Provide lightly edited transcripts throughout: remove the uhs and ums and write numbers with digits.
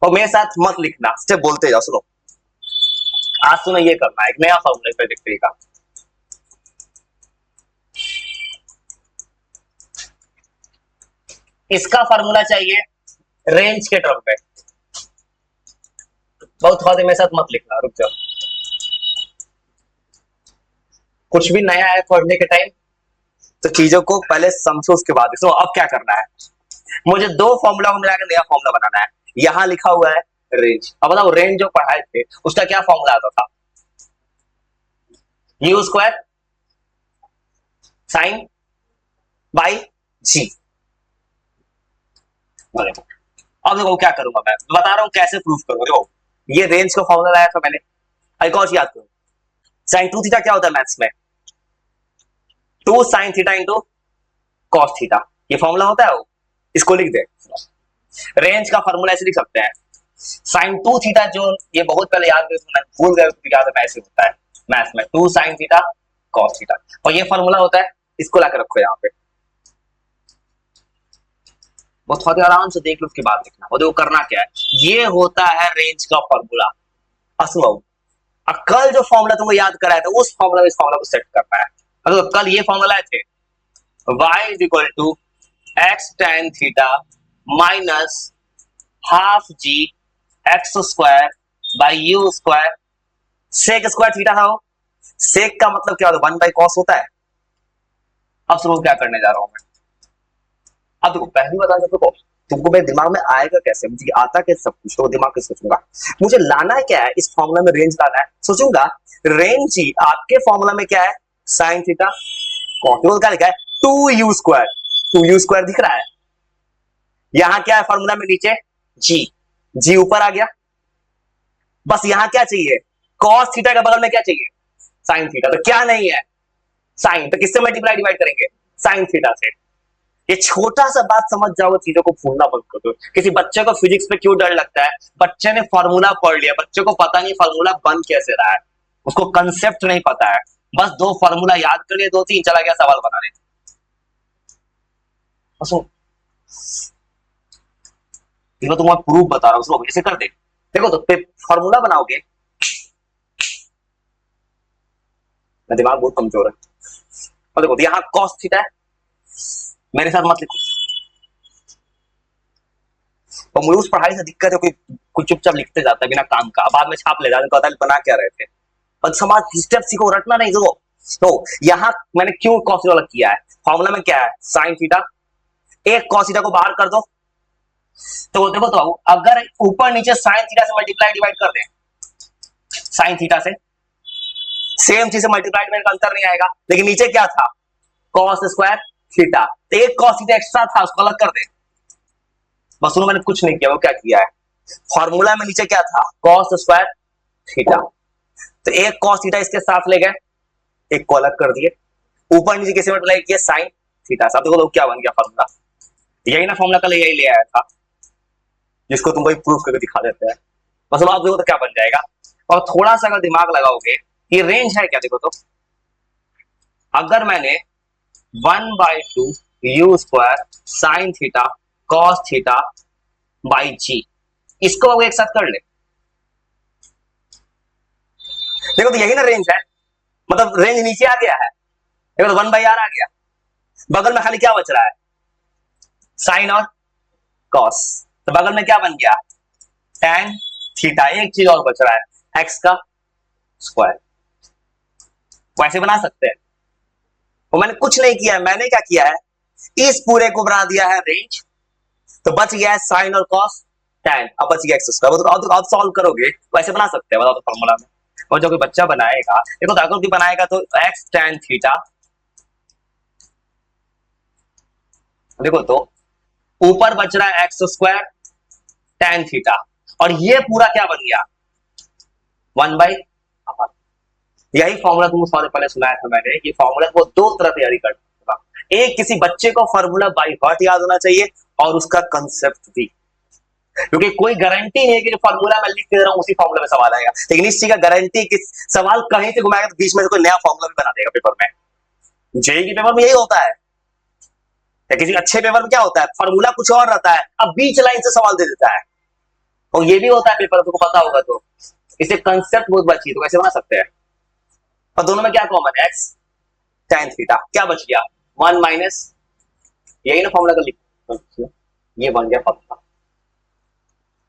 और मेरे साथ मत लिखना, स्टेप बोलते जाओ। सुनो, आज सुनो, ये करना है एक नया फॉर्मूला प्रेडिक्टरी का। इसका फॉर्मूला चाहिए रेंज के टर्म पे। बहुत थोड़ा मेरे साथ मत लिखना, रुक जाओ। कुछ भी नया है पढ़ने के टाइम तो चीजों को पहले समझो, उसके बाद सुनो। अब क्या करना है, मुझे दो फॉर्मूला को मिलाकर नया फॉर्मूला बनाना है। यहां लिखा हुआ है रेंज। अब बताओ, रेंज जो पढ़ाए थे उसका क्या फॉर्मूला आता था? यू स्क्वायर साइन बाई जी। अब देखो क्या करूंगा, मैं बता रहा हूं कैसे प्रूफ करूंगा। देखो, ये रेंज का फॉर्मूला लाया था मैंने, एक और याद करो। साइन टू थीटा क्या होता है मैथ्स में? Two sine theta into cos theta, ये फॉर्मूला होता है वो। इसको लिख दे। रेंज का फॉर्मूला ऐसे लिख सकते हैं, साइन टू थीटा, जो ये बहुत पहले याद मैं भूल गया, याद है ऐसे होता है मैथ्स में, two sine theta cos theta, और ये फॉर्मूला होता है। इसको लाकर रखो यहाँ पे, वो थोड़ा आराम से देख लो, उसके बाद लिखना। और देखो करना क्या है, ये होता है रेंज का फॉर्मूला। असलो, कल जो फॉर्मूला तुमको याद कराया था उस फॉर्मूला में इस फॉर्मूला को सेट करना है। तो कल ये फॉर्मूला थे, y is equal to x tan theta minus half g x square by u square, sec square theta है वो। सेक का मतलब क्या होता है? वन बाई कॉस होता है। अब सुनो क्या करने जा रहा हूं मैं। अब देखो, पहली बता देखो, तुमको मेरे दिमाग में आएगा कैसे, मुझे आता कैसे सब कुछ, तो दिमाग कैसे सोचूंगा। मुझे लाना है क्या है, इस फॉर्मूला में रेंज लाना है। सोचूंगा रेंज ही आपके फॉर्मूला में क्या है, साइन थीटा कॉस। क्या लिखा है? Two u square, two u square दिख रहा है। यहां क्या है फॉर्मूला में नीचे? जी, जी ऊपर आ गया। बस यहां क्या चाहिए, कॉस थीटा के बगल में क्या चाहिए, साइन थीटा। तो क्या नहीं है, साइन। तो किससे मल्टीप्लाई डिवाइड करेंगे? साइन थीटा से। ये छोटा सा बात समझ जाओ, चीजों को भूलना बंद कर दो। किसी बच्चे को फिजिक्स में क्यों डर लगता है? बच्चे ने फॉर्मूला पढ़ लिया, बच्चे को पता नहीं फॉर्मूला बन कैसे रहा है, उसको कंसेप्ट नहीं पता है। बस दो फॉर्मूला याद कर लिए, दो तीन, चला गया सवाल बनाने। देखो तुम्हें प्रूफ बता रहा हूं, ऐसे कर दे। देखो तो फॉर्मूला बनाओगे, दिमाग बहुत कमजोर है। और देखो यहाँ कॉस थीटा है, मेरे साथ मत लिखो। और मुझे उस पढ़ाई से दिक्कत है, कोई चुपचाप लिखते जाता है बिना काम का, बाद में छाप ले जाते हैं, बना क्या रहे थे। और समाज स्टेप सीखो, रटना नहीं। देखो तो यहाँ मैंने क्यों कॉस थीटा किया है, फॉर्मूला में क्या है, साइन थीटा। एक कॉस थीटा को बाहर कर दो, तो देखो तो अगर ऊपर नीचे साइन थीटा से मल्टीप्लाई डिवाइड कर दें, साइन थीटा से सेम चीज से मल्टीप्लाई डिवाइड का अंतर नहीं आएगा। लेकिन नीचे क्या था, कॉस स्क्वायर थीटा, तो एक कॉस थीटा एक्स्ट्रा था, उसको अलग कर दे। बस सुनो, मैंने कुछ नहीं किया, वो क्या किया है, फॉर्मूला में नीचे क्या था, कॉस स्क्वायर थीटा, तो एक कॉस थीटा इसके साथ ले गए, एक को अलग कर दिए, ऊपर नीचे कैसे मल्टीप्लाई किया, साइन थीटा। साथ देखो क्या बन गया फॉर्मूला। यही ना फॉर्मूला कल यही ले आया था, जिसको तुमको प्रूफ करके दिखा देते हैं। बस आप देखो तो क्या बन जाएगा। और थोड़ा सा अगर दिमाग लगाओगे, ये रेंज है क्या, देखो तो अगर मैंने 1/2 u square sine theta cos theta by g, इसको एक साथ कर ले, देखो तो यही ना रेंज है। मतलब रेंज नीचे आ गया है, देखो तो 1/r आ गया, बगल में खाली क्या बच रहा है, साइन और कॉस। तो बगल में क्या बन गया, tan थीटा। एक चीज और बच रहा है, x का स्क्वायर। वैसे बना सकते हैं, वो मैंने कुछ नहीं किया है। मैंने क्या किया है, इस पूरे को बना दिया है रेंज, तो बच गया है साइन और कॉस tan, अब बच गया एक्स स्क्वायर। तो आप सॉल्व करोगे वैसे बना सकते हैं, बताओ तो फॉर्मूला में। और जो कोई बच्चा बनाएगा, देखो तो अगर कोई बनाएगा तो x tan थीटा, देखो तो ऊपर बच रहा है एक्स स्क्वायर tan थीटा, और ये पूरा क्या बन गया, 1/r। यही फॉर्मूला तुमको सारे पहले सुनाया था मैंने। ये फॉर्मूला को दो तरह तैयारी करना, एक किसी बच्चे को फॉर्मूला बाई हार्ट याद होना चाहिए, और उसका कंसेप्ट भी, क्योंकि कोई गारंटी नहीं है कि जो फॉर्मूला मैं लिख के दे रहा हूं उसी फॉर्मूला में सवाल आएगा। लेकिन इस चीज का गारंटी कि सवाल कहीं से घुमाएगा तो बीच में से कोई नया फॉर्मूला भी बना देगा पेपर में। जेई के पेपर में यही होता है, या किसी अच्छे पेपर में क्या होता है, फॉर्मूला कुछ और रहता है, अब बीच लाइन से सवाल दे देता है। और ये भी होता है पेपर, तुमको पता होगा तो। इसे कंसेप्ट बहुत बची, तो कैसे बना सकते हैं। और दोनों में क्या कॉमन है, एक्स tan थीटा, क्या बच गया 1 माइनस, यही ना फॉर्मूला का लिख, ये बन गया फॉर्मूला।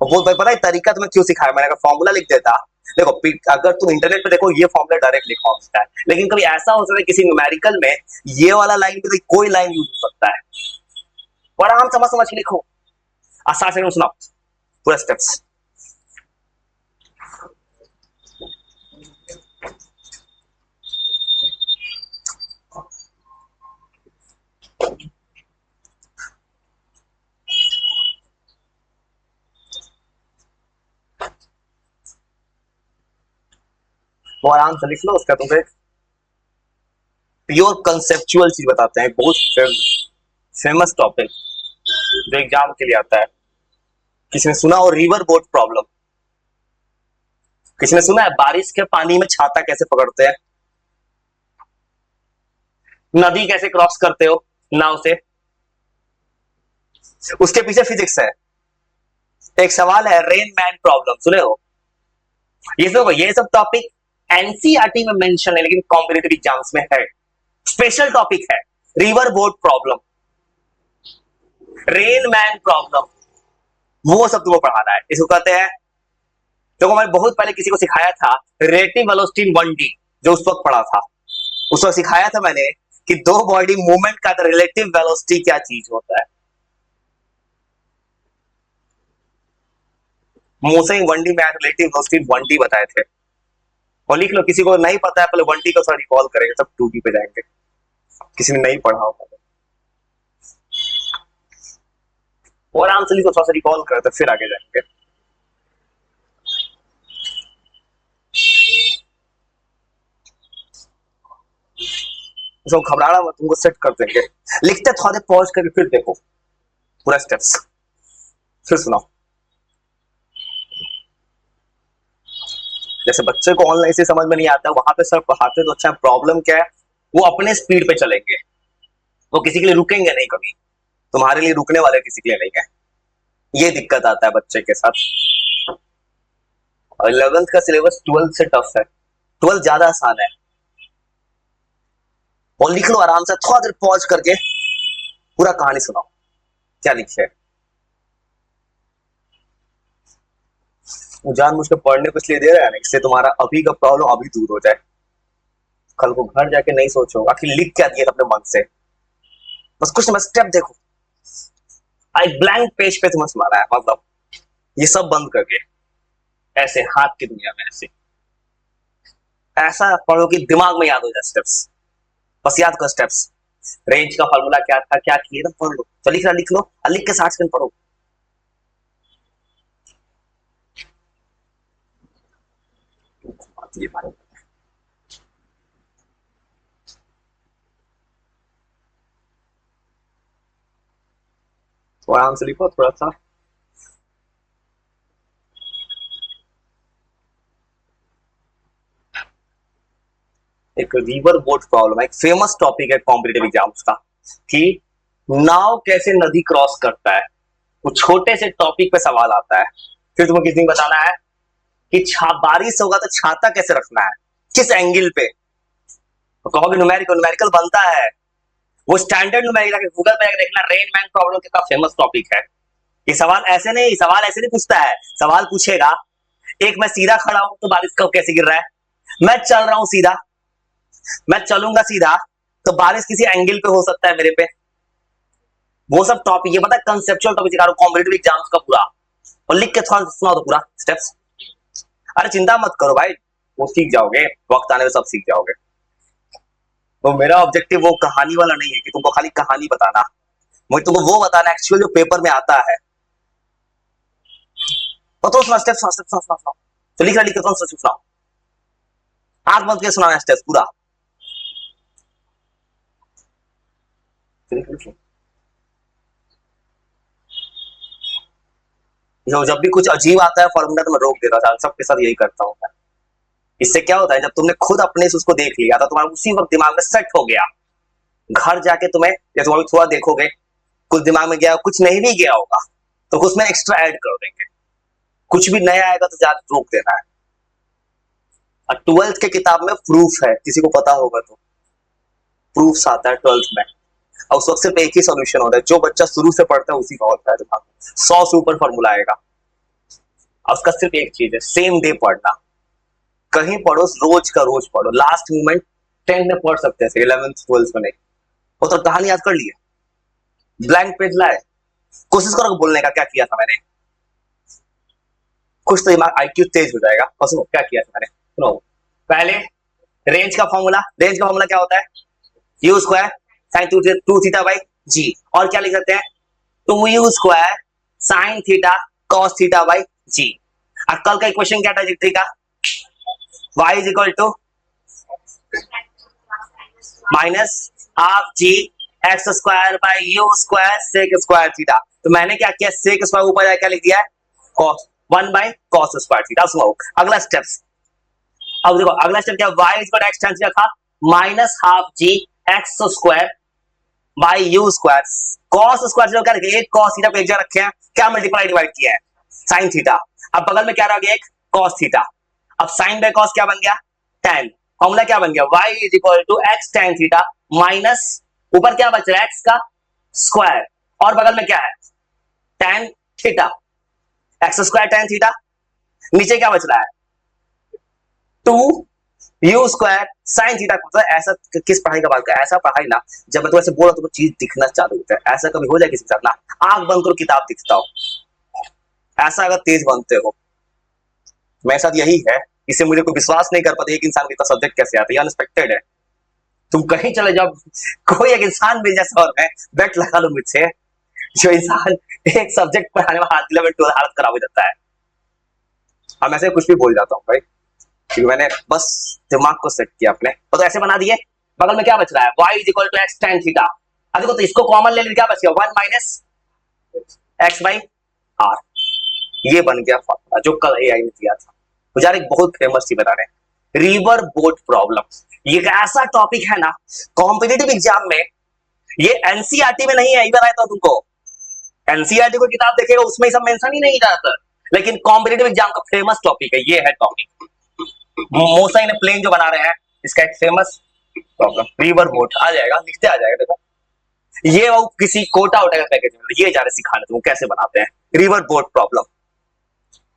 और वो भाई पता है तरीका तुम्हें क्यों सिखाया मैंने, अगर फॉर्मूला लिख देता, देखो अगर तुम इंटरनेट पे देखो ये फॉर्मूला डायरेक्ट लिखा होता है, लेकिन कभी ऐसा हो सकता है किसी न्यूमेरिकल में ये वाला लाइन भी कोई लाइन यूज हो सकता है, और आराम समझ समझ के लिखो, आसान से सुनाओ पूरा स्टेप्स। वो आराम से लिख लो, उसका तुमसे प्योर कंसेप्चुअल चीज बताते हैं, बहुत फेमस टॉपिक जो एग्जाम के लिए आता है। किसी ने सुना हो रिवर बोट प्रॉब्लम, किसी ने सुना है बारिश के पानी में छाता कैसे पकड़ते हैं, नदी कैसे क्रॉस करते हो नाव से, उसके पीछे फिजिक्स है। एक सवाल है रेन मैन प्रॉब्लम, सुने हो। ये सब टॉपिक एनसीईआरटी में मेंशन है, लेकिन कॉम्पिटिटिव एग्जाम्स में है, स्पेशल टॉपिक है। River boat problem, rain man problem, वो सब तुमको पढ़ाना है। इसको कहते हैं, तो मैंने बहुत पहले किसी को सिखाया था रिलेटिव वेलोसिटी इन 1D, जो उस वक्त पढ़ा था, उस वक्त सिखाया था मैंने कि दो बॉडी मूवमेंट का रिलेटिव वेलोसिटी क्या चीज होता है। मोसे 1D में रिलेटिव वेलोसिटी 1D बताए थे, और लिख लो, किसी को नहीं पता है पहले 1D को थोड़ा रिकॉल करेंगे, सब 2D पे जाएंगे, किसी ने नहीं पढ़ा होगा और आराम से लिखो, थोड़ा सा रिकॉल करते फिर आगे जाएंगे। इसको घबराना मत, तुमको सेट कर देंगे, लिखते थोड़े पॉज करके फिर देखो पूरा स्टेप्स, फिर सुनाओ। जैसे बच्चे को ऑनलाइन से समझ में नहीं आता, वहां पे सर पढ़ाते तो अच्छा, प्रॉब्लम क्या है, वो अपने स्पीड पे चलेंगे, वो किसी के लिए रुकेंगे नहीं कभी, तुम्हारे लिए रुकने वाले किसी के लिए नहीं है, ये दिक्कत आता है बच्चे के साथ। और 11th का सिलेबस 12th से टफ है, 12th ज्यादा आसान है। और लिख लो आराम से, थोड़ा देर पॉज करके पूरा कहानी सुनाओ क्या लिखे है। जान मुझको पढ़ने को इसलिए दे रहा है ना, इससे तुम्हारा अभी का प्रॉब्लम अभी दूर हो जाए, कल को घर जाके नहीं सोचो आखिर लिख क्या दिया अपने मन से, बस कुछ स्टेप देखो, एक ब्लैंक पेज पे तुम्हें सुनाना है, मतलब ये सब बंद करके ऐसे हाथ की दुनिया में ऐसे ऐसा पढ़ो कि दिमाग में याद हो जाए स्टेप्स, बस याद करो स्टेप्स। रेंज का फॉर्मूला क्या था, क्या किए ना, पढ़ लो, तो लिख लो, लिख के 60 सेकंड पढ़ो। ये बात तो आराम से लिखो थोड़ा सा। एक रिवर बोट प्रॉब्लम है, एक फेमस टॉपिक है कॉम्पिटिटिव एग्जाम्स का, कि नाव कैसे नदी क्रॉस करता है, वो छोटे से टॉपिक पे सवाल आता है। फिर तुम्हें किस दिन बताना है कि बारिश होगा तो छाता कैसे रखना है, किस एंगल पे, तो कहोगे न्यूमेरिकल, न्यूमेरिकल बनता है, वो स्टैंडर्ड न्यूमेरिकल, गूगल पे देखना, रेन मैन प्रॉब्लम कितना फेमस टॉपिक है। ये सवाल ऐसे नहीं पूछता है, सवाल पूछेगा, एक मैं सीधा खड़ा हूं तो बारिश कब कैसे गिर रहा है, मैं चल रहा हूं सीधा, मैं चलूंगा सीधा तो बारिश किसी एंगल पे हो सकता है मेरे पे, वो सब टॉपिक, ये पता है कंसेप्चुअल टॉपिक सिखा रहा हूं कॉम्पिटिटिव एग्जाम्स का पूरा, और लिख के थोड़ा सुना दो पूरा स्टेप्स। अरे चिंता मत करो भाई, वो सीख जाओगे, वक्त आने में सब सीख जाओगे। तो मेरा ऑब्जेक्टिव वो कहानी वाला नहीं है कि तुमको खाली कहानी बताना, मुझे तुमको वो बताना एक्चुअल जो पेपर में आता है। तो सुना स्टेप्स, सुना, तो लिख रहा तो सुनाओ, आंख बंद के सुनाना स्टेप्स पूरा। जो जब भी कुछ अजीब आता है फॉर्मूला तो मैं रोक देता था, सबके साथ यही करता हूँ। इससे क्या होता है, जब तुमने खुद अपने से उसको देख लिया तो तुम्हारा उसी वक्त दिमाग में सेट हो गया, घर जाके तुम्हें या तुम अभी थोड़ा देखोगे, कुछ दिमाग में गया कुछ नहीं भी गया होगा तो उसमें एक्स्ट्रा ऐड कर देंगे, कुछ भी नया आएगा तो ज्यादा रोक देना है। और 12th के किताब में प्रूफ है, किसी को पता होगा तो, प्रूफ आता है 12th में, और उस वक्त सिर्फ एक ही सॉल्यूशन होता है, जो बच्चा शुरू से पढ़ता है उसी का होता है दिमाग में। 100 से ऊपर फॉर्मूला आएगा और उसका सिर्फ एक चीज है, सेम डे पढ़ना। कहीं पढ़ो, रोज का रोज पढ़ो। लास्ट मोमेंट 10 में पढ़ सकते हैं, 11th 12th में नहीं। वो तो कहानी याद कर लिया, ब्लैंक पेज लाए, कोशिश करो बोलने का क्या किया था मैंने, कुछ तो दिमाग आईक्यू तेज हो जाएगा। और सुनो क्या किया था मैंने, सुनो। पहले रेंज का फॉर्मूला क्या होता है, u square sine 2 theta by g, और क्या लिख सकते हैं, 2u square sine theta cos theta by g. और कल का इक्वेशन क्या था ट्राजेक्टरी का, y is equal to minus half g x square by u square sec square theta. तो मैंने क्या किया, सेक स्क्वायर ऊपर जाकर क्या लिख दिया है, cos 1 by cos square theta. सुनो अगला स्टेप्स, अब देखो अगला स्टेप क्या, y is equal to x tan theta था minus half g x square by u square cos square theta. क्या रखे, एक कॉस थीटा को एक जगह रखे हैं, क्या मल्टीप्लाई डिवाइड किया है, साइन थीटा। अब बगल में क्या रह गया, एक कॉस थीटा। अब साइन बाय कॉस क्या बन गया, tan। फॉर्मूला क्या बन गया, y is equal to x tan theta minus ऊपर क्या बच रहा है, x का स्क्वायर, और बगल में क्या है, tan theta, x square tan theta. नीचे क्या बच रहा है, 2u स्क्वायर साइन थीटा। ऐसा किस पढ़ाई का बात कर, ऐसा पढ़ाई ना, जब मैं तो ऐसे बोला तो चीज दिखना चालू होता है। ऐसा कभी हो जाए किसी के साथ ना, आंख बंद करो किताब दिखता हो, ऐसा अगर तेज बनते हो। मेरे साथ यही है, इससे मुझे कोई विश्वास नहीं कर पाता एक इंसान को इतना सब्जेक्ट कैसे आता है, अनएक्सपेक्टेड है। तुम कहीं चले जाओ, कोई एक इंसान मिल जाए और मैं बेट लगा लो मुझसे, जो इंसान एक सब्जेक्ट पढ़ाने में हाथ 11 हालत खराब हो जाता है। हम ऐसे कुछ भी बोल जाता हूँ भाई, क्योंकि मैंने बस दिमाग को सेट किया अपने, तो ऐसे बना दिए। बगल में क्या बच रहा है, y is equal to x tan theta. अब देखो तो इसको कॉमन ले लीजिए, क्या बच गया, 1 माइनस एक्स बाई आर। ये बन गया फॉर्मूला जो कल एआई ने दिया था। तो यार एक बहुत फेमस चीज बता रहे हैं, रिवर बोट प्रॉब्लम। ये एक ऐसा टॉपिक है ना, कॉम्पिटिटिव एग्जाम में, ये एनसीईआरटी में नहीं है, इधर आया था तुमको, एनसीईआरटी को किताब देखेगा उसमें सब मेंशन ही नहीं जाता, लेकिन कॉम्पिटिटिव एग्जाम का फेमस टॉपिक है, ये है टॉपिक। मोसा इन प्लेन जो बना रहे हैं, इसका एक फेमस प्रॉब्लम रिवर बोट आ जाएगा, लिखते आ जाएगा। देखो ये वो किसी कोटा उठा का पैकेज में ये जा रहे सिखाने तुम कैसे बनाते हैं रिवर बोट प्रॉब्लम।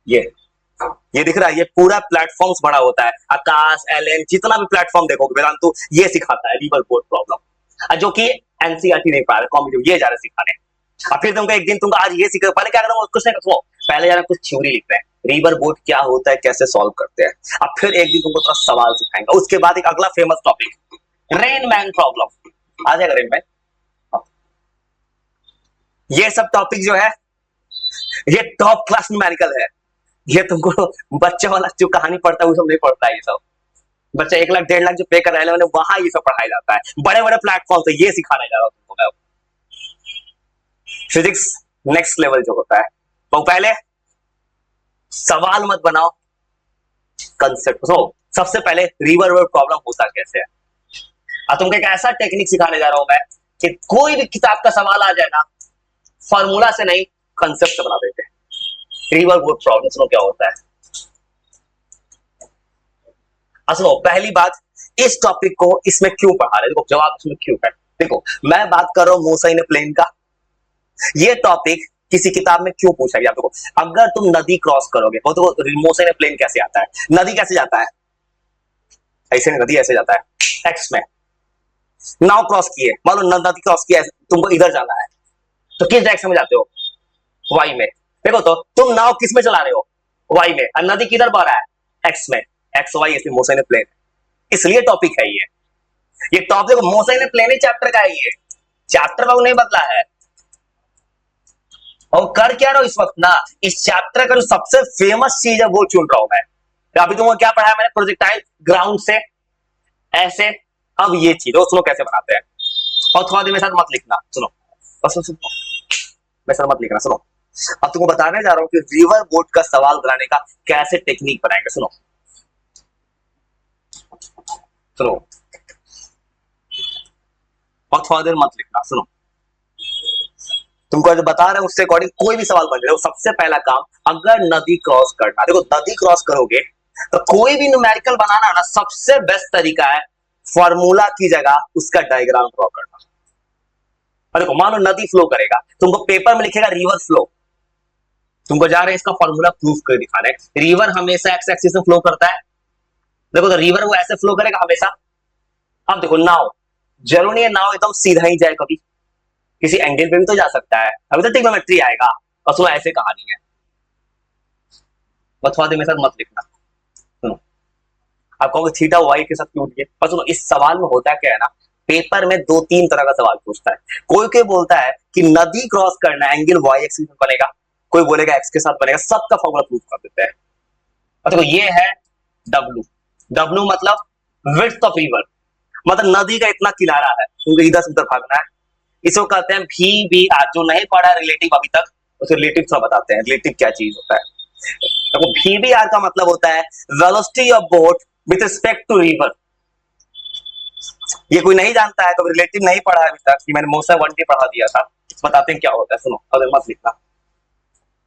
ये दिख रहा है, ये पूरा प्लेटफॉर्म्स बड़ा होता है, आकाश एलएन जितना भी प्लेटफॉर्म देखोगे वेदांतु ये सिखाता है रिवर बोट प्रॉब्लम, जो कि एनसीईआरटी नहीं पा रहा, कॉम्पिटिटिव ये जा रहे सिखाने। और फिर तुमको एक दिन तुमको आज ये सीखो, पहले क्या करो कुछ नहीं करो, पहले जरा कुछ थ्योरी लिख रहे हैं, रिवर बोट क्या होता है, कैसे सॉल्व करते हैं। अब फिर एक दिन तुमको थोड़ा सवाल सिखाएंगे, उसके बाद एक अगला फेमस टॉपिक रेनमैन प्रॉब्लम आ जाएगा, रेनमैन। ये सब टॉपिक जो है ये टॉप क्लास न्यूमेरिकल है, ये तुमको बच्चा वाला जो कहानी पढ़ता है वो सब नहीं पढ़ता है। ये सब बच्चा 1 लाख 1.5 लाख जो पे कर रहे हैं वहां ये सब पढ़ाया जाता है, बड़े बड़े प्लेटफॉर्म से ये सिखाने जा रहा हूं तुमको मैं। फिजिक्स नेक्स्ट लेवल जो होता है, तो पहले सवाल मत बनाओ, कंसेप्ट। तो सबसे पहले रिवर बोट प्रॉब्लम होता कैसे है, और तुमको एक ऐसा टेक्निक सिखाने जा रहा हूं मैं कि कोई भी किताब का सवाल आ जाए ना, फॉर्मूला से नहीं कंसेप्ट से बना देते हैं। रिवर बोट प्रॉब्लम सुनो क्या होता है। सुनो पहली बात, इस टॉपिक को इसमें क्यों पढ़ा रहे, देखो जवाब इसमें क्यों है। देखो मैं बात कर रहा हूं मोसा इन प्लेन का, ये टॉपिक किसी किताब में क्यों पूछा गया। देखो अगर तुम नदी क्रॉस करोगे तो मोसा इन प्लेन कैसे आता है, नदी कैसे जाता है, ऐसे नदी ऐसे जाता है एक्स में, नाव क्रॉस किए, मान लो नदी क्रॉस किया, तुमको इधर जाना है तो किस डायरेक्शन में जाते हो, वाई में। देखो तो तुम नाव किस में चला रहे हो, वाई में, और नदी किधर बह रहा है, एक्स में, एक्स वाई इसलिए मोसा इन प्लेन, इसलिए टॉपिक है ये टॉपिक मोसा इन प्लेन ही चैप्टर का है, ये चैप्टर का नहीं बदला है। और कर क्या रहा हूं इस वक्त ना, इस चैप्टर का जो सबसे फेमस चीज है वो चुन रहा हूं मैं। अभी तुमको क्या पढ़ाया मैंने, प्रोजेक्टाइल ग्राउंड से ऐसे, अब ये चीज सुनो कैसे बनाते हैं। और थोड़ा देर मेरे साथ मत लिखना, सुनो बस सुनो, मेरे साथ मत लिखना, सुनो। अब तुमको बताने जा रहा हूं कि रिवर बोट का सवाल बनाने का कैसे टेक्निक बनाएंगे, सुनो सुनो, और थोड़ा देर मत लिखना, सुनो। तुमको जो बता रहे हैं उससे अकॉर्डिंग कोई भी सवाल बन जाए, सबसे पहला काम अगर नदी क्रॉस करना, देखो नदी क्रॉस करोगे तो कोई भी न्यूमेरिकल बनाना ना, सबसे बेस्ट तरीका है फॉर्मूला की जगह उसका डायग्राम ड्रॉ करना। और देखो मान लो नदी फ्लो करेगा, तुमको पेपर में लिखेगा रिवर फ्लो, तुमको जा रहे हैं इसका फॉर्मूला प्रूफ कर दिखाना है। रिवर हमेशा एक्स एक्सिस में फ्लो करता है, देखो तो रिवर वो ऐसे फ्लो करेगा हमेशा। अब देखो नाव, जरूरी नहीं है नाव एकदम सीधा ही जाए, कभी किसी एंगल पे भी तो जा सकता है, अभी तो ट्रिग्नोमेट्री आएगा और सुनो ऐसे कहानी है, बस थोड़ा देर मेरे साथ मत लिखना। सुनो आप कहोगे थीटा वाई के साथ क्यों लिखे, पर सुनो इस सवाल में होता क्या है ना, पेपर में दो तीन तरह का सवाल पूछता है। कोई कोई बोलता है कि नदी क्रॉस करना एंगल वाई एक्सिस में बनेगा, कोई बोलेगा एक्स के साथ बनेगा, सबका फॉर्मूला प्रूफ कर देते हैं। और देखो ये है डब्लू, डब्लू मतलब विड्थ ऑफ रिवर, मतलब नदी का इतना किनारा है, तुमको इधर से उधर भागना है, इसको कहते हैं भी बी आर। जो नहीं पढ़ा रिलेटिव अभी तक उसे रिलेटिव सब बताते हैं, रिलेटिव क्या चीज होता है। देखो भी बी आर का मतलब होता है velocity of boat with respect to river. ये कोई नहीं जानता है तो रिलेटिव नहीं पढ़ा अभी तक, कि मैंने मोसा 1D पढ़ा दिया था, बताते हैं क्या होता है। सुनो अगर मत लिखना,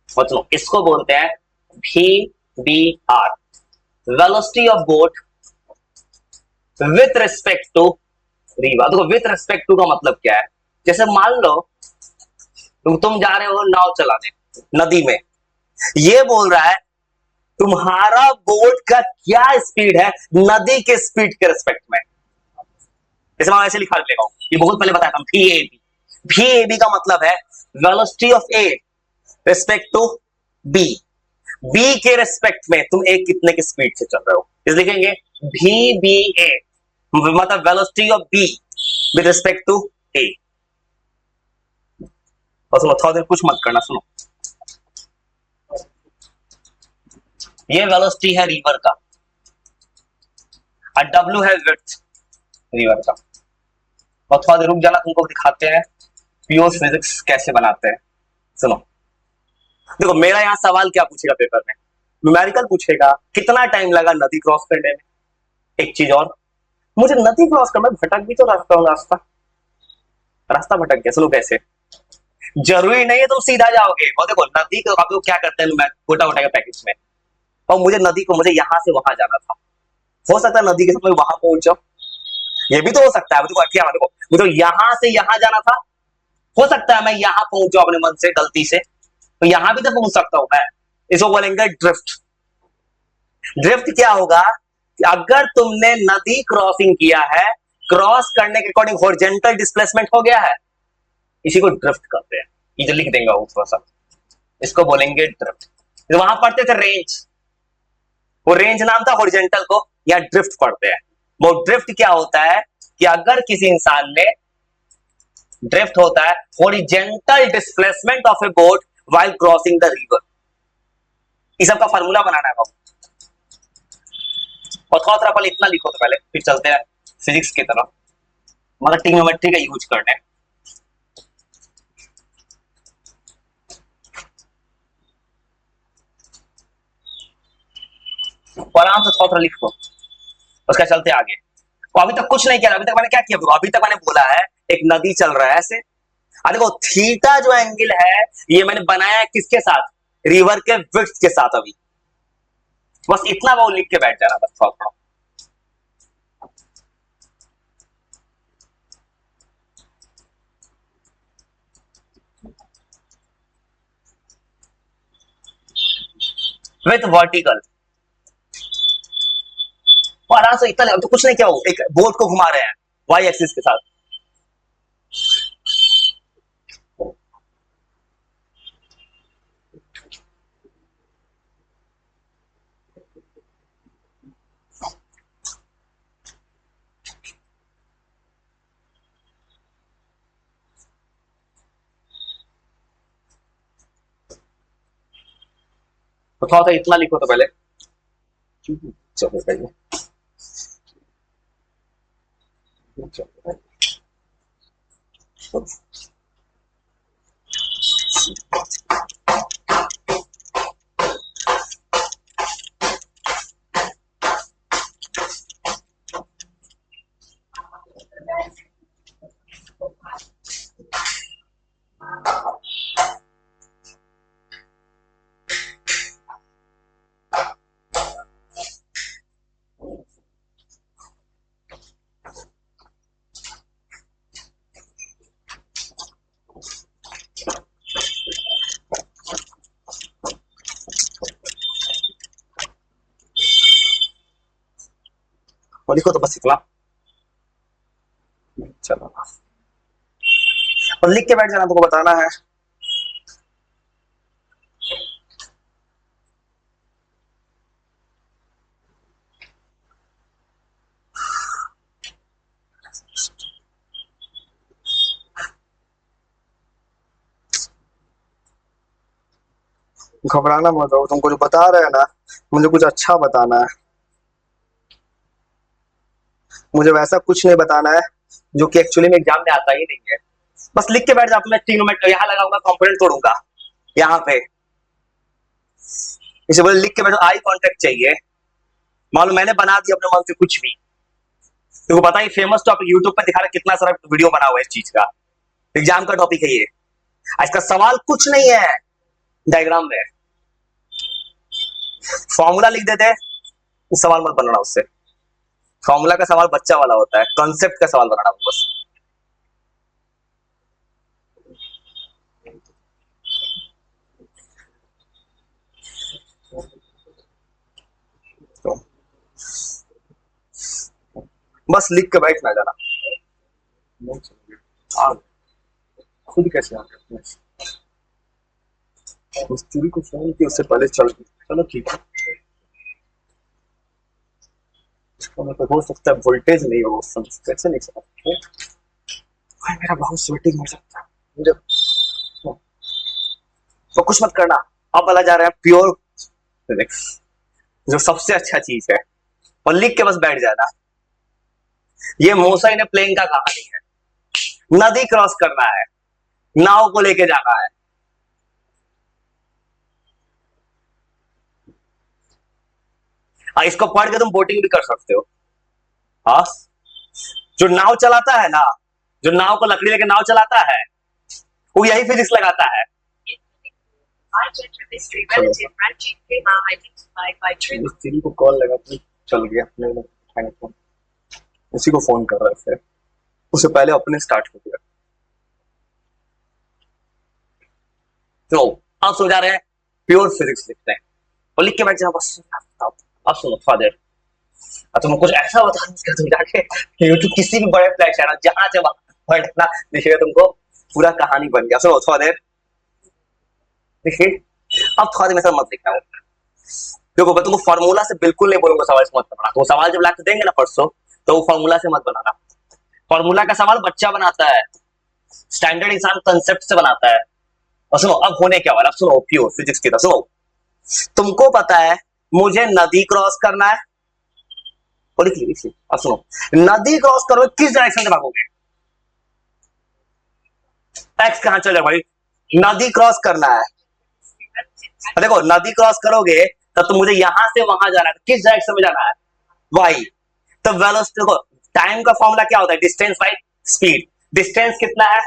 और सुनो इसको बोलते हैं भी B R, velocity of boat with respect to river. देखो विथ रिस्पेक्ट टू का मतलब क्या है, जैसे मान लो तुम जा रहे हो नाव चलाने नदी में, ये बोल रहा है तुम्हारा बोट का क्या स्पीड है नदी के स्पीड के रिस्पेक्ट में। जैसे मैं ऐसे लिखा लेगा, ये बहुत पहले बताया था, VAB। VAB का मतलब है velocity of A respect to B, B के रिस्पेक्ट में तुम एक कितने की स्पीड से चल रहे हो, इस लिखेंगे VBA, मतलब velocity of B with respect to A. और सुनो थोड़ा देर कुछ मत करना, सुनो ये वेलोसिटी है रिवर का और डब्ल्यू है विड्थ रिवर का। और थोड़ा देर रुक जाना, तुमको दिखाते हैं प्योर फिजिक्स कैसे बनाते हैं। सुनो देखो मेरा यहां सवाल क्या पूछेगा पेपर में, न्यूमेरिकल पूछेगा कितना टाइम लगा नदी क्रॉस करने में। एक चीज और, मुझे नदी क्रॉस करना, भटक भी तो रास्ता रास्ता रास्ता भटक गया। सुनो कैसे, जरूरी नहीं है तुम सीधा जाओगे, और देखो नदी को आप लोग क्या करते हैं गोटा गोटा के पैकेज में, और मुझे नदी को मुझे यहां से वहां जाना था, हो सकता है नदी के साथ मैं वहां पहुंच जाऊं, ये भी तो हो सकता है। देखो मुझे यहां से यहां जाना था, हो सकता है मैं यहां पहुंच जाऊं अपने मन से गलती से, तो यहां भी तो पहुंच सकता हूं मैं, इसको बोलेंगे ड्रिफ्ट। ड्रिफ्ट क्या होगा कि अगर तुमने नदी क्रॉसिंग किया है, क्रॉस करने के अकॉर्डिंग हॉरिजॉन्टल डिस्प्लेसमेंट हो गया है, इसी को ड्रिफ्ट करते हैं। ये जो लिख देंगे थोड़ा सा, इसको बोलेंगे ड्रिफ्ट। तो वहां पढ़ते थे रेंज, वो रेंज नाम था हॉरिजॉन्टल को, या ड्रिफ्ट पढ़ते हैं। वो ड्रिफ्ट क्या होता है कि अगर किसी इंसान ने, ड्रिफ्ट होता है horizontal displacement of A boat while crossing the river. इस सब का फार्मूला बनाना है बाबू, और थोड़ा थोड़ा पहले इतना लिखो तो पहले, फिर चलते हैं फिजिक्स की तरफ, मतलब ट्रिग्नोमेट्री का यूज करने। और आराम से थोड़ा थोड़ा लिख लो, उसका चलते आगे। तो अभी तक कुछ नहीं किया, अभी तक मैंने क्या किया, अभी तक मैंने बोला है एक नदी चल रहा है ऐसे, अरे देखो थीटा जो एंगल है ये मैंने बनाया है किसके साथ, रिवर के विड्थ के साथ। अभी बस इतना वो लिख के बैठ जाना, बस थोड़ा थोड़ा। विथ वर्टिकल, और आराम से इतना तो कुछ नहीं किया, हो एक बोट को घुमा रहे हैं वाई एक्सिस के साथ। तो थोड़ा सा इतना लिखो तो पहले, चलो पहले वो लिखो तो बस इतना, चलो और लिख के बैठ जाना, तुमको बताना है। घबराना मत, हो तुमको जो बता रहे हैं ना, मुझे कुछ अच्छा बताना है। मुझे वैसा कुछ नहीं बताना है जो कि एक्चुअली में एग्जाम में आता ही नहीं है। बस लिख के बैठ जा, मैं ट्रिग्नोमेट्री यहाँ लगाऊंगा, कंपोनेंट तोड़ूंगा यहाँ पे। इसे बोले लिख के बैठो, आई कांटेक्ट चाहिए। मालूम मैंने बना दिया अपने मन से कुछ भी। तुमको पता है फेमस टॉपिक यूट्यूब पे दिखा रहा, कितना सारा वीडियो बना हुआ है इस चीज का। एग्जाम का टॉपिक है ये। इसका सवाल कुछ नहीं है डायग्राम में, फॉर्मूला लिख देते हैं, सवाल मत बनाना उससे। फॉर्मूला का सवाल बच्चा वाला होता है, कॉन्सेप्ट का सवाल बनाना बस। तो बस लिख के बैठ ना जाना। खुद कैसे आ गए? मिस्त्री को फोन किया उससे पहले चल, चलो ठीक है। इसका मतलब हो सकता है वोल्टेज नहीं हो, कैसे नहीं सकता। मेरा बहुत स्वेटिंग हो सकता है मुझे। तो कुछ मत करना, अब वाला जा रहा है प्योर फिजिक्स, जो सबसे अच्छा चीज है, और लिख के बस बैठ जाना। ये मोसा ने प्लेन का कहानी है। नदी क्रॉस करना है, नाव को लेके जाना है। इसको पढ़ के तुम बोटिंग भी कर सकते हो। हाँ, जो नाव चलाता है ना, जो नाव को लकड़ी लेके नाव चलाता है, वो यही फिजिक्स लगाता है। मिस्त्री को कॉल लगा, चल गया, उसी को फोन कर रहा है फिर, उससे पहले अपने स्टार्ट हो गया। तो अब समझा रहे हैं, प्योर फिजिक्स लिखते हैं और लिख के बैठ जाओ बस। अब सुनो फादर, तुम कुछ ऐसा बता दो तुम जाके यूट्यूब किसी भी बड़े फ्लैग चैनल जहां से पढ़ना दिखेगा तुमको, पूरा कहानी बन गया। सुनो फादर, देखिए अब थोड़ा देर मत लिखना हूँ। देखो मैं तुमको फॉर्मूला से बिल्कुल नहीं बोलूंगा सवाल मत बनाना। तो सवाल जब लाके देंगे ना परसों, तो वो फॉर्मूला से मत बनाना। फॉर्मूला का सवाल बच्चा बनाता है, स्टैंडर्ड इंसान कंसेप्ट से बनाता है। और सुनो अब होने क्या वाला, सुनो प्योर फिजिक्स की तरह सुनो। तुमको पता है मुझे नदी क्रॉस करना है, और लिखिए अब सुनो, नदी क्रॉस करो किस डायरेक्शन से भागोगे? एक्स कहां चले भाई, नदी क्रॉस करना है। देखो नदी क्रॉस करोगे तब तो मुझे यहां से वहां जाना है, किस डायरेक्शन में जाना है? वाई। तो वेलोसिटी को, टाइम का फॉर्मूला क्या होता है? Distance by speed. डिस्टेंस कितना है?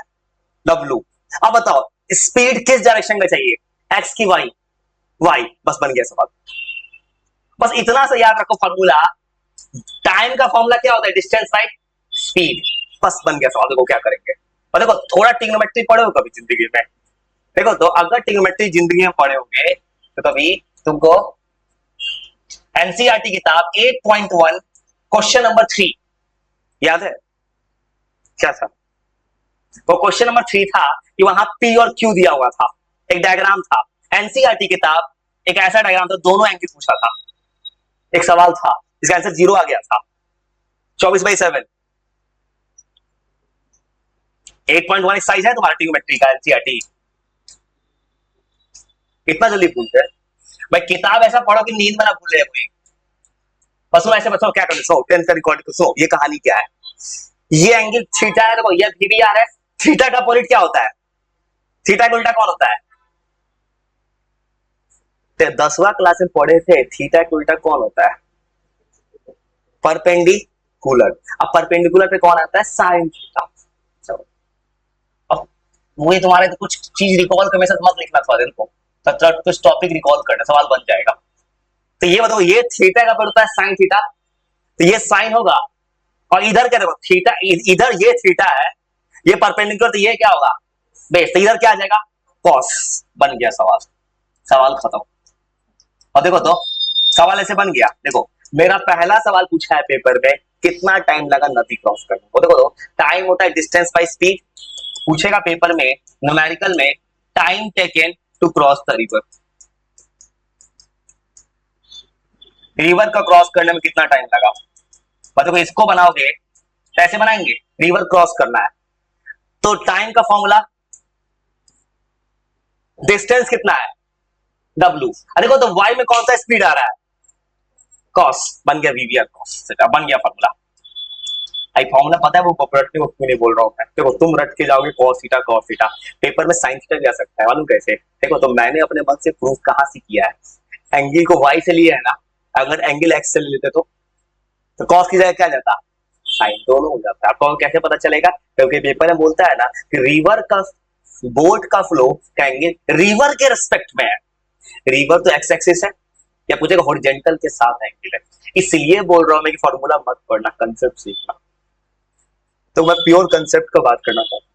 W। अब बताओ स्पीड किस डायरेक्शन में चाहिए, एक्स की वाई? वाई। बस बन गया सवाल। बस इतना सा याद रखो फॉर्मूला। टाइम का फॉर्मूला क्या होता है? Distance by speed. बस बन गया सवाल। देखो क्या करेंगे। और देखो थोड़ा ट्रिग्नोमेट्री पढ़े हो कभी जिंदगी में? देखो तो अगर ट्रिग्नोमेट्री जिंदगी में पढ़े होंगे तो कभी तुमको एनसीईआरटी किताब 8.1 क्वेश्चन नंबर 3 याद है क्या था? वो क्वेश्चन नंबर 3 था कि वहां पी और क्यू दिया हुआ था, एक डायग्राम था। एनसीईआरटी किताब एक ऐसा डायग्राम था, दोनों एंगल पूछा था, एक सवाल था, इसका आंसर 0 आ गया था। 24/7 8.1 साइज है तुम्हारा ट्रिग्नोमेट्री का एनसीईआरटी। कितना जल्दी भूलते भाई, किताब ऐसा पढ़ो कि नींद में ना भूले कोई। बस ऐसे बताओ क्या करो, सो 10 का रिकॉर्ड करो। ये कहानी क्या है? ये एंगल थीटा है, देखो ये वीबीआर है। थीटा का अपोजिट क्या होता है? थीटा का उल्टा कौन होता है? 10वां क्लास में पढ़े थे, थीटा का उल्टा कौन होता है? परपेंडिकुलर। अब परपेंडिकुलर पे कौन आता है? Sine theta. अब मुझे तुम्हारे तो कुछ चीज रिकॉल करने से मत लिखना था को, कुछ टॉपिक रिकॉल करना, सवाल बन जाएगा। तो ये बताओ, ये थीटा का होता है साइन थीटा, तो ये साइन होगा। और इधर क्या देखो थीटा, इधर ये थीटा है, ये परपेंडिकुलर, तो ये क्या होगा? बेस। तो इधर क्या आ जाएगा? कॉस। बन गया सवाल, सवाल खत्म। और देखो तो सवाल ऐसे बन गया। देखो मेरा पहला सवाल पूछा है पेपर में, कितना टाइम लगा नदी क्रॉस करने को। देखो टाइम होता है डिस्टेंस बाय स्पीड, पूछेगा पेपर में न्यूमेरिकल में time taken to cross the river. River का क्रॉस करने में कितना टाइम लगा, मतलब इसको बनाओगे तो ऐसे बनाएंगे, रिवर क्रॉस करना है तो टाइम का फॉर्मूला डिस्टेंस कितना है W। अरे देखो तो y में कौन सा स्पीड आ रहा है, कॉस, बन गया वीवीआर कॉस, बन गया फॉर्मूला। आई फॉर्मूला पता है वो रटने को क्यों नहीं बोल रहा हूँ मैं, देखो तुम रट के जाओगे cos थीटा, पेपर में sin थीटा भी आ सकता है, मालूम कैसे, देखो तो मैंने अपने मन से प्रूफ कहां से किया है, एंगल को y से लिया है ना, अगर एंगल x से ले लेते तो cos की जगह क्या जाता, साइन, दोनों हो जाता है। आपको कैसे पता चलेगा, क्योंकि पेपर में बोलता है ना कि रिवर का बोट का फ्लो का एंगल रिवर के रिस्पेक्ट में है, रिवर तो एक्स एक्सिस है, या पूछेगा हॉरिजॉन्टल के साथ एंगल है, इसलिए बोल रहा हूं मैं कि फॉर्मूला मत पढ़ना, कंसेप्ट सीखना। तो मैं प्योर कंसेप्ट का बात करना चाहता हूं,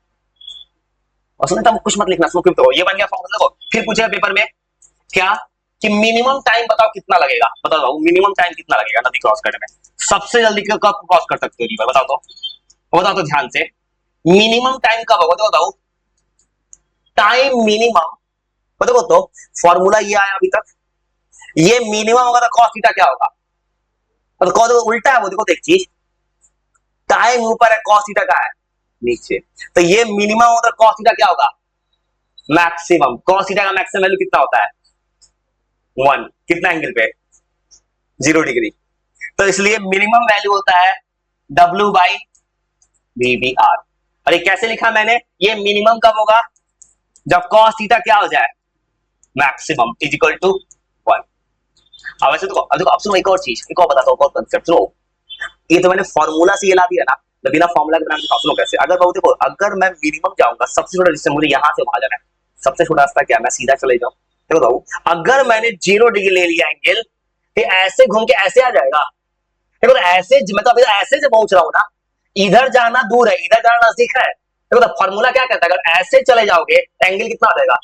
और सुनता कुछ मत लिखना, सुनो तो ये बन गया फॉर्मूला। देखो फिर पूछेगा पेपर में क्या कि मिनिमम टाइम बताओ कितना लगेगा, बताओ मिनिमम टाइम कितना लगेगा नदी क्रॉस करने में, सबसे जल्दी कब क्रॉस कर सकते हो रिवर, बताओ तो ध्यान से, मिनिमम टाइम कब होगा बताओ, टाइम मिनिमम, देखो तो फॉर्मूला ये आया अभी तक, ये मिनिमम होगा तो cos थीटा क्या होगा, तो cos उल्टा है वो, देखो तो एक चीज, टाइम ऊपर है cos थीटा का है नीचे, तो ये मिनिमम होगा तो cos थीटा क्या होगा, मैक्सिमम। cos थीटा का मैक्सिमम वैल्यू कितना होता है 1, कितना एंगल पे 0 डिग्री, तो इसलिए मिनिमम वैल्यू होता है W बाई VVR। और ये कैसे लिखा मैंने, ये मिनिमम कब होगा, जब cos थीटा क्या हो जाए मैक्सिमम इज इक्वल टू 1। अब वैसे देखो अब सुनो एक और चीज, एक और बताता हूं, और कंसेप्ट सुनो, ये तो मैंने फॉर्मूला से ये ला दिया ना, तो बिना फॉर्मूला के बना के सुनो कैसे, अगर बाबू देखो अगर मैं मिनिमम जाऊंगा, सबसे छोटा डिस्टेंस मुझे यहां से वहां जाना है, सबसे छोटा रास्ता क्या, मैं सीधा चले जाऊं, देखो बाबू अगर मैंने 0 डिग्री ले लिया एंगल, फिर ऐसे घूम के ऐसे आ जाएगा, देखो तो ऐसे मैं तो अभी ऐसे से पहुंच रहा हूं ना, इधर जाना दूर है इधर जाना नजदीक है, देखो तो फॉर्मूला क्या कहता है, अगर ऐसे चले जाओगे तो एंगल कितना आ जाएगा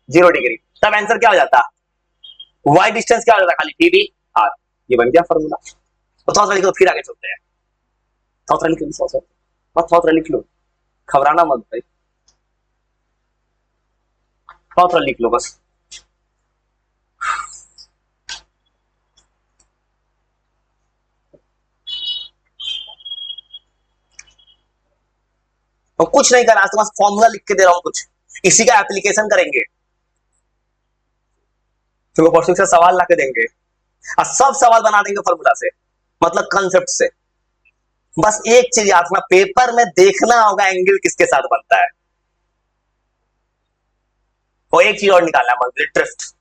0 डिग्री, तब आंसर क्या हो जाता, y डिस्टेंस क्या हो जाता, खाली VVR, ये बन गया फॉर्मूला। तो थोड़ा सा लिखो, फिर आगे चलते हैं, थोड़ा सा लिख लो, थोड़ा सा लिख लो, घबराना मत भाई, थोड़ा सा लिख लो बस। तो कुछ नहीं करना, आज तुम्हारा फॉर्मूला लिख के दे रहा हूं, कुछ इसी का एप्लीकेशन करेंगे, तो परसों से सवाल ला के देंगे, और सब सवाल बना देंगे फॉर्मूला से, मतलब कंसेप्ट से। बस एक चीज याद रखना, पेपर में देखना होगा एंगल किसके साथ बनता है, और एक चीज और निकालना है, मतलब ड्रिफ्ट,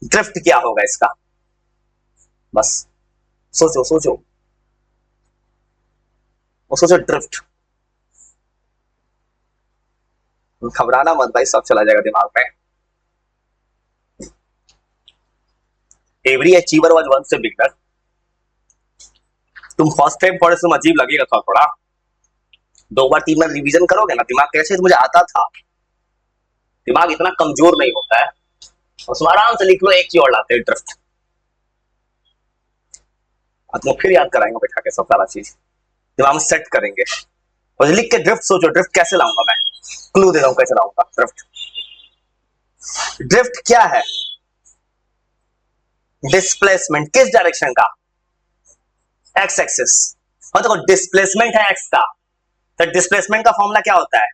ड्रिफ्ट क्या होगा इसका, बस सोचो सोचो और सोचो ड्रिफ्ट, घबराना मत भाई, सब चला जाएगा दिमाग में। Every achiever was once a beginner, तुम फर्स्ट टाइम पढ़े तुम अजीब लगेगा थोड़ा, 2 बार 3 बार रिवीजन करोगे ना, दिमाग कैसे मुझे आता था, दिमाग इतना कमजोर नहीं होता है, और आराम से लिख लो, एक चीज और लाते हैं ड्रिफ्ट, तुम फिर याद कराएंगे बैठा के सब सारा चीज दिमाग में सेट करेंगे, और लिख के ड्रिफ्ट सोचो, ड्रिफ्ट कैसे लाऊंगा मैं, क्लू दे रहा हूं कैसे लाऊंगा ड्रिफ्ट। ड्रिफ्ट क्या है, डिस्प्लेसमेंट, किस डायरेक्शन का, एक्स एक्सिस, और देखो डिस्प्लेसमेंट है एक्स का, तो डिस्प्लेसमेंट का फॉर्मूला क्या होता है,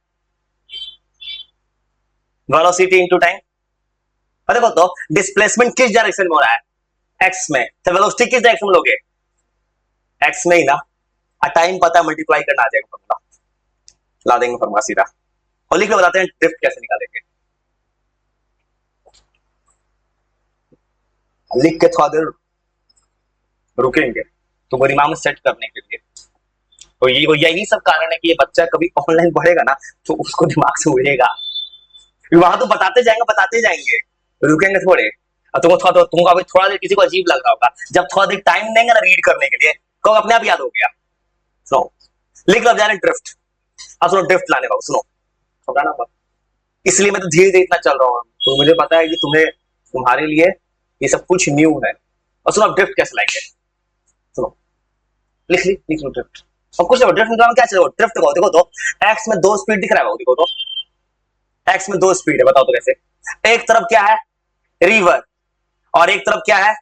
वेलोसिटी इनटू टाइम, और देखो तो डिस्प्लेसमेंट किस डायरेक्शन में हो रहा है, एक्स में, तो वेलोसिटी किस डायरेक्शन में लोगे, एक्स में ही ना, टाइम पता है मल्टीप्लाई करना आ जाएगा फॉर्मूला, ला देंगे फॉर्मूला सीधा, और लिख के बताते हैं ड्रिफ्ट कैसे निकालेंगे, लिख के थोड़ा देर रुकेंगे तो दिमाग में सेट करने के लिए, तो यही सब कारण है कि ये बच्चा कभी ऑनलाइन पढ़ेगा ना तो उसको दिमाग से उड़ेगा, वहां तो बताते जाएंगे, रुकेंगे थोड़े, और तुमको अभी थोड़ा देर किसी को अजीब लग रहा होगा, जब थोड़ा देर टाइम देंगे ना रीड करने के लिए, को अपने आप याद हो गया। सुनो लिख लो जाने ड्रिफ्ट, अब सुनो ड्रिफ्ट लाने वाला, सुनो ना, इसलिए मैं तो धीरे धीरे इतना चल रहा हूँ, तो मुझे पता है कि तुम्हारे लिए ये सब कुछ न्यू है, और सुनो ड्रिफ्ट कैसे लाएंगे, सुनो लिख लो ड्रिफ्ट। और कुछ नहीं, ड्रिफ्ट निकालना क्या चाहिए, ड्रिफ्ट को देखो तो एक्स में दो स्पीड दिख रहा है, देखो तो एक्स में दो स्पीड है, बताओ तो कैसे। एक तरफ क्या है, रिवर, और एक तरफ क्या है,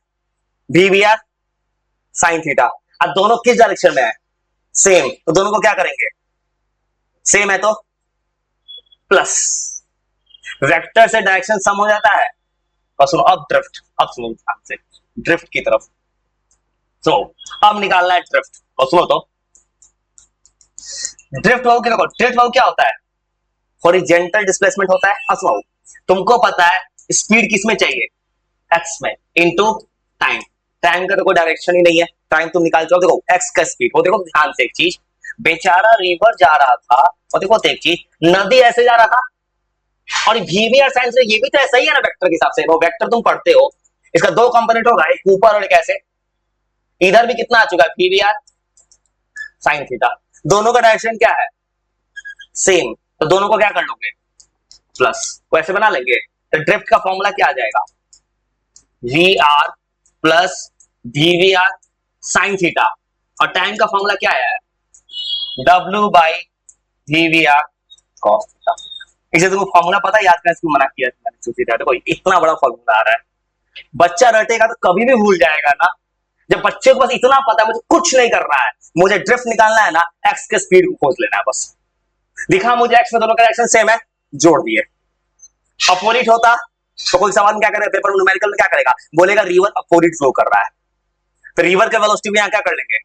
वीवीआर साइन थीटा। अब दोनों किस डायरेक्शन में है, सेम, तो दोनों को क्या करेंगे, सेम है तो प्लस, वेक्टर से डायरेक्शन सम हो जाता है। और सुनो अब ड्रिफ्ट, अब सुनो ध्यान से ड्रिफ्ट की तरफ। सो अब निकालना है ड्रिफ्ट, और सुनो तो ड्रिफ्ट वाउ क्या, ड्रिफ्ट वाउ क्या होता है, हॉरिजॉन्टल डिस्प्लेसमेंट होता है। अब सुनो, तुमको पता है स्पीड किसमें चाहिए, एक्स में, इनटू टाइम। टाइम का तो कोई डायरेक्शन ही नहीं है, टाइम तुम निकाल चलो, देखो एक्स का स्पीड, वो देखो ध्यान से एक चीज, बेचारा रिवर जा रहा था, और देखो एक चीज, नदी ऐसे जा रहा था, और वीवीआर साइन से ये भी तो ऐसा ही है ना, वेक्टर के हिसाब से, वो वेक्टर तुम पढ़ते हो, इसका दो कंपोनेंट होगा, एक ऊपर और एक ऐसे। इधर भी कितना आ चुका है, वीवीआर साइन थीटा, दोनों का डायरेक्शन क्या है, सेम, तो दोनों को क्या कर लोगे, प्लस, वो ऐसे बना लेंगे। तो ड्रिफ्ट का फॉर्मूला क्या आ जाएगा, V R plus VVR sine theta, और टाइम का फॉर्मूला क्या है, W by VVR cos theta. इसे तुमको फॉर्मूला पता है, याद करने से मना किया मैंने, देखो इतना बड़ा फॉर्मूला आ रहा है, बच्चा रटेगा तो कभी भी भूल जाएगा ना। जब बच्चे को बस इतना पता है, मुझे कुछ नहीं करना है, मुझे ड्रिफ्ट निकालना है ना, एक्स के स्पीड को खोज लेना है बस। दिखा मुझे एक्स में दोनों का डायरेक्शन सेम है, जोड़ दिए। अपोजिट होता तो कोई सवाल में क्या करेगा, पेपर में न्यूमेरिकल में क्या करेगा, बोलेगा रिवर अपोजिट फ्लो कर रहा है, तो रिवर के वेलोसिटी में यहां क्या कर लेंगे,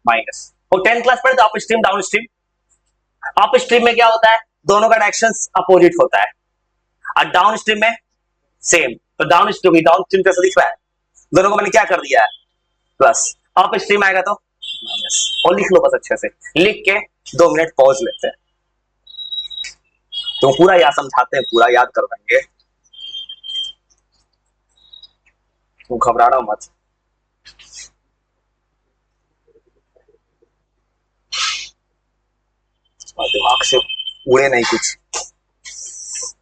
माइनस। और 10th क्लास पढ़े तो up stream down stream, up stream में क्या होता है, दोनों का डायरेक्शन अपोजिट होता है, और डाउन स्ट्रीम में सेम, तो डाउन स्ट्रीम कैसे दिख रहा है, दोनों को मैंने क्या कर दिया है, प्लस। अप स्ट्रीम आएगा तो माइनस, और लिख लो बस अच्छे से, लिख के 2 मिनट पॉज लेते हैं, तो पूरा याद समझाते हैं, पूरा याद करवाएंगे, तुम घबराना मत। दिमाग से उड़े नहीं कुछ,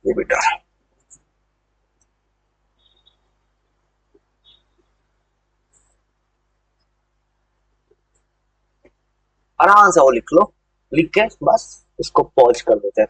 ये बेटा आराम से वो लिख लो, लिख के बस इसको पॉज कर देते हैं।